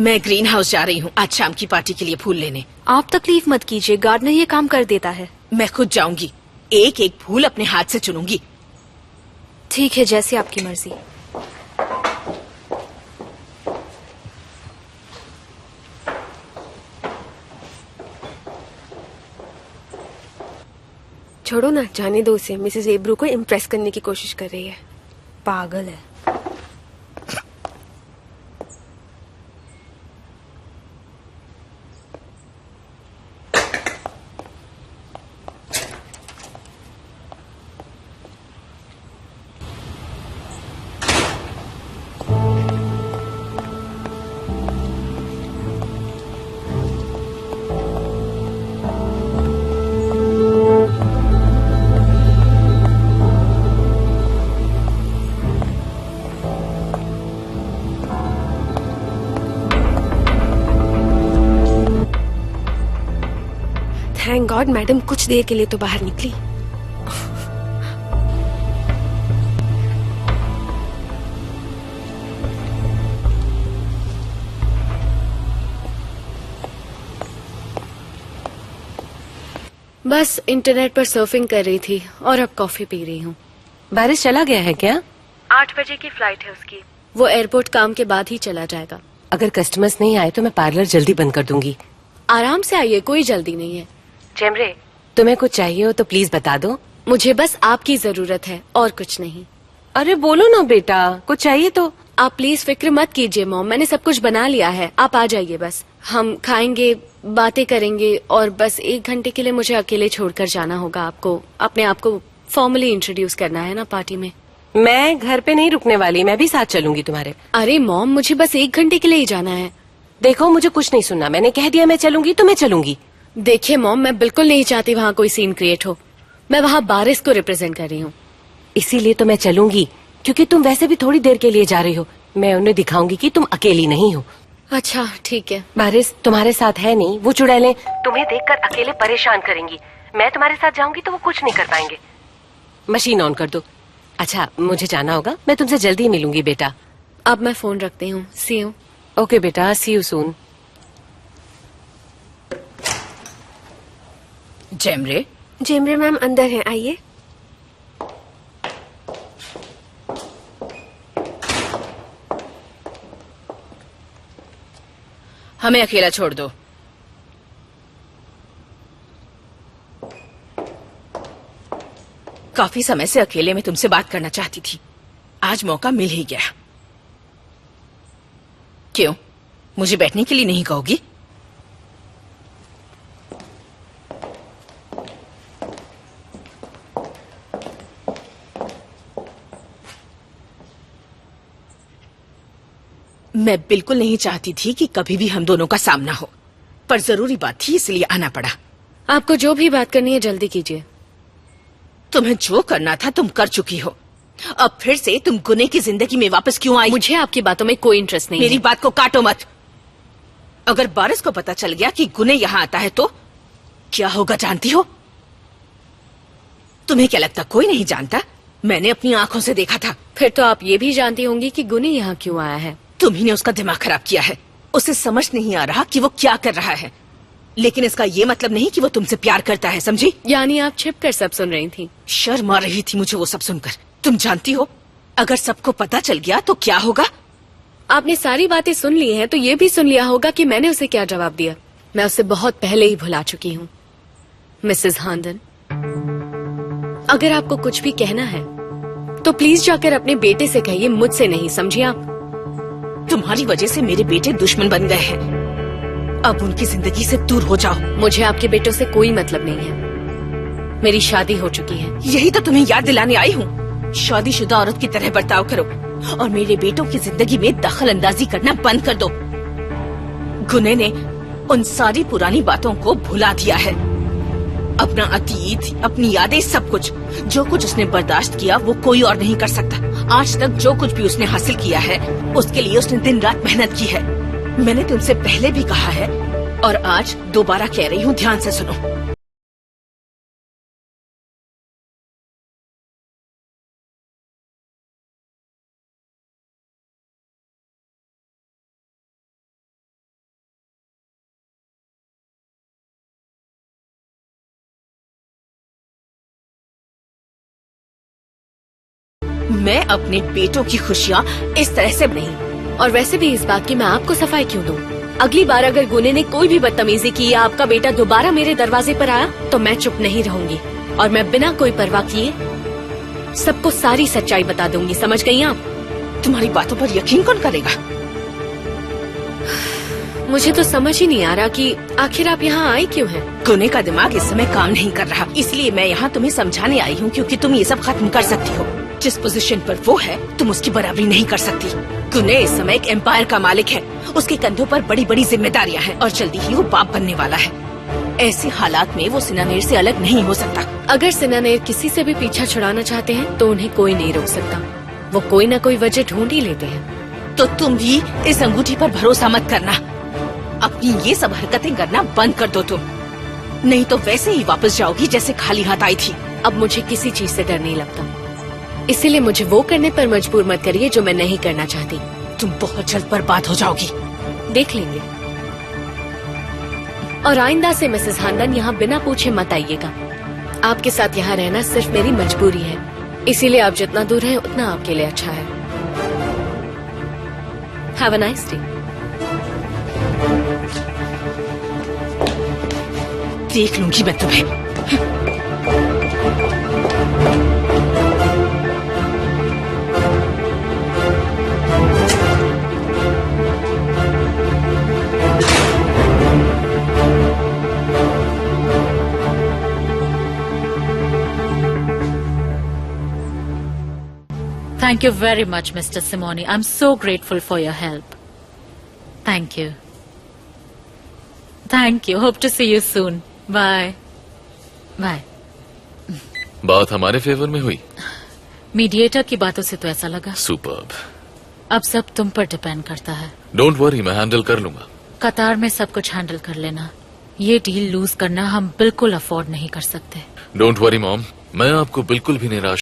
मैं green house जा रही हूँ आज शाम की पार्टी के लिए फूल लेने। आप तकलीफ मत कीजिए, गार्डनर ये काम कर देता है। मैं खुद जाऊंगी, एक एक फूल अपने हाथ से चुनूंगी। ठीक है, जैसे आपकी मर्जी। छोड़ो ना, जाने दो उसे। मिसेस एब्रू को इम्प्रेस करने की कोशिश कर रही है। पागल है। थैंक गॉड मैडम कुछ देर के लिए तो बाहर निकली। बस इंटरनेट पर सर्फिंग कर रही थी और अब कॉफी पी रही हूँ। बारिश चला गया है क्या? 8 बजे की फ्लाइट है उसकी। वो एयरपोर्ट काम के बाद ही चला जाएगा। अगर कस्टमर्स नहीं आए तो मैं पार्लर जल्दी बंद कर दूंगी। आराम से आइए, कोई जल्दी नहीं है। जेमरे, तुम्हें कुछ चाहिए हो तो प्लीज बता दो। मुझे बस आपकी जरूरत है और कुछ नहीं। अरे बोलो ना बेटा, कुछ चाहिए तो। आप प्लीज फिक्र मत कीजिए मॉम, मैंने सब कुछ बना लिया है। आप आ जाइए बस, हम खाएंगे, बातें करेंगे और बस 1 घंटे के लिए मुझे अकेले छोड़कर जाना होगा। आपको अपने आप को फॉर्मली इंट्रोड्यूस करना है ना पार्टी में। मैं घर पे नहीं रुकने वाली, मैं भी साथ चलूंगी तुम्हारे। अरे मॉम, मुझे बस 1 घंटे के लिए ही जाना है। देखो मुझे कुछ नहीं सुनना, मैंने कह दिया मैं चलूंगी तो मैं चलूंगी। देखिए मॉम, मैं बिल्कुल नहीं चाहती वहाँ कोई सीन क्रिएट हो। मैं वहाँ बारिश को रिप्रेजेंट कर रही हूँ। इसीलिए तो मैं चलूंगी, क्योंकि तुम वैसे भी थोड़ी देर के लिए जा रही हो। मैं उन्हें दिखाऊंगी कि तुम अकेली नहीं हो। अच्छा ठीक है। बारिश तुम्हारे साथ है नहीं, वो चुड़ैलें तुम्हें देखकर अकेले परेशान करेंगी। मैं तुम्हारे साथ जाऊंगी तो वो कुछ नहीं कर पाएंगे। मशीन ऑन कर दो। अच्छा मुझे जाना होगा, मैं तुमसे जल्दी मिलूंगी बेटा। अब मैं फोन रखती हूँ। सी यू। ओके बेटा, सी यू सून। जेमरे, जेमरे मैम अंदर हैं, आइए। हमें अकेला छोड़ दो। काफी समय से अकेले में तुमसे बात करना चाहती थी, आज मौका मिल ही गया। क्यों, मुझे बैठने के लिए नहीं कहोगी? मैं बिल्कुल नहीं चाहती थी कि कभी भी हम दोनों का सामना हो, पर जरूरी बात थी इसलिए आना पड़ा। आपको जो भी बात करनी है जल्दी कीजिए। तुम्हें जो करना था तुम कर चुकी हो, अब फिर से तुम गुने की जिंदगी में वापस क्यों आई? मुझे आपकी बातों में कोई इंटरेस्ट नहीं मेरी है। बात को काटो मत। अगर बारिश को पता चल गया कि गुने यहाँ आता है तो क्या होगा जानती हो? तुम्हें क्या लगता कोई नहीं जानता? मैंने अपनी आंखों से देखा था। फिर तो आप ये भी जानती होंगी कि गुने यहाँ क्यों आया है। तुम्ही ने उसका दिमाग खराब किया है। उसे समझ नहीं आ रहा कि वो क्या कर रहा है, लेकिन इसका ये मतलब नहीं कि वो तुमसे प्यार करता है, समझी? यानी आप छिप कर सब सुन रही थी? शर्म आ रही थी मुझे वो सब सुनकर। तुम जानती हो अगर सबको पता चल गया तो क्या होगा? आपने सारी बातें सुन ली हैं तो ये भी सुन लिया होगा कि मैंने उसे क्या जवाब दिया। मैं उसे बहुत पहले ही भुला चुकी हूँ। मिसेस हांडन, अगर आपको कुछ भी कहना है तो प्लीज जाकर अपने बेटे से कहिए, मुझसे नहीं, समझी आप? तुम्हारी वजह से मेरे बेटे दुश्मन बन गए हैं, अब उनकी जिंदगी से दूर हो जाओ। मुझे आपके बेटों से कोई मतलब नहीं है। मेरी शादी हो चुकी है। यही तो तुम्हें याद दिलाने आई हूँ। शादीशुदा औरत की तरह बर्ताव करो और मेरे बेटों की जिंदगी में दखल अंदाजी करना बंद कर दो। गुने ने उन सारी पुरानी बातों को भुला दिया है। अपना अतीत, अपनी यादें, सब कुछ, जो कुछ उसने बर्दाश्त किया वो कोई और नहीं कर सकता। आज तक जो कुछ भी उसने हासिल किया है उसके लिए उसने दिन रात मेहनत की है। मैंने तुमसे पहले भी कहा है और आज दोबारा कह रही हूँ, ध्यान से सुनो। मैं अपने बेटों की खुशियाँ इस तरह से नहीं, और वैसे भी इस बात की मैं आपको सफाई क्यों दूं? अगली बार अगर गुने ने कोई भी बदतमीजी की या आपका बेटा दोबारा मेरे दरवाजे पर आया तो मैं चुप नहीं रहूंगी और मैं बिना कोई परवाह किए सबको सारी सच्चाई बता दूंगी। समझ गई आप? तुम्हारी बातों पर यकीन कौन करेगा? मुझे तो समझ ही नहीं आ रहा कि आखिर आप यहाँ आए क्यों हैं? गुने का दिमाग इस समय काम नहीं कर रहा, इसलिए मैं यहाँ तुम्हें समझाने आई हूँ, क्योंकि तुम ये सब खत्म कर सकती हो। जिस पोजीशन पर वो है तुम उसकी बराबरी नहीं कर सकती। गुने इस समय एक एम्पायर का मालिक है, उसके कंधों पर बड़ी बड़ी जिम्मेदारियाँ हैं और जल्दी ही वो बाप बनने वाला है। ऐसे हालात में वो सिनानेर से अलग नहीं हो सकता। अगर सिनानेर किसी से भी पीछा छुड़ाना चाहते हैं तो उन्हें कोई नहीं रोक सकता, वो कोई न कोई वजह ढूंढ ही लेते हैं। तो तुम भी इस अंगूठी पर भरोसा मत करना। अपनी ये सब हरकतें करना बंद कर दो तुम, नहीं तो वैसे ही वापस जाओगी जैसे खाली हाथ आई थी। अब मुझे किसी चीज से डर नहीं लगता, इसीलिए मुझे वो करने पर मजबूर मत करिए जो मैं नहीं करना चाहती। तुम बहुत जल्द बर्बाद हो जाओगी। देख लेंगे। और आइंदा से मिसेस हांडन यहाँ बिना पूछे मत आइएगा। आपके साथ यहाँ रहना सिर्फ मेरी मजबूरी है, इसीलिए आप जितना दूर हैं उतना आपके लिए अच्छा है। Have a nice day. देख लूंगी मैं तुम्हें। Thank you very much, Mr. Simoni. I'm so grateful for your help. Thank you. Thank you. Hope to see you soon. Bye. Bye. बात हमारे फेवर में हुई। मीडिएटर की बातों से तो ऐसा लगा। सुपर्ब। अब सब तुम पर डिपेंड करता है। डोंट वरी, मैं हैंडल कर लूंगा। कतार में सब कुछ हैंडल कर लेना। ये डील लूज करना हम बिल्कुल अफोर्ड नहीं कर सकते। डोंट वरी मॉम, मैं आपको बिल्कुल भी निराश